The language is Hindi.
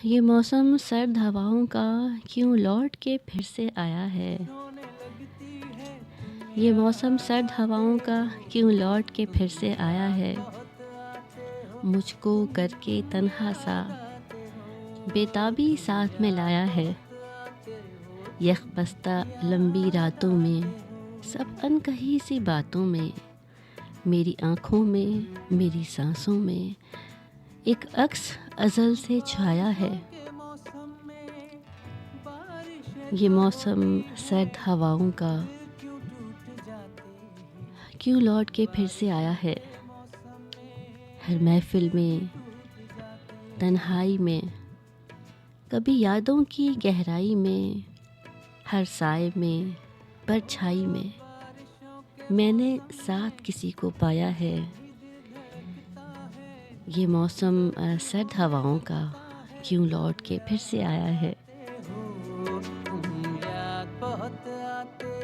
ये मौसम सर्द हवाओं का क्यों लौट के फिर से आया है। ये मौसम सर्द हवाओं का क्यों लौट के फिर से आया है। मुझको करके तन्हा सा बेताबी साथ में लाया है। यख बस्ता लंबी रातों में सब अनकही सी बातों में, मेरी आँखों में मेरी सांसों में एक अक्स अज़ल से छाया है। ये मौसम सर्द हवाओं का क्यों लौट के फिर से आया है। हर महफिल में, तन्हाई में, कभी यादों की गहराई में, हर साए में, परछाई में मैंने साथ किसी को पाया है। ये मौसम सर्द हवाओं का क्यों लौट के फिर से आया है। तुम याद बहुत आते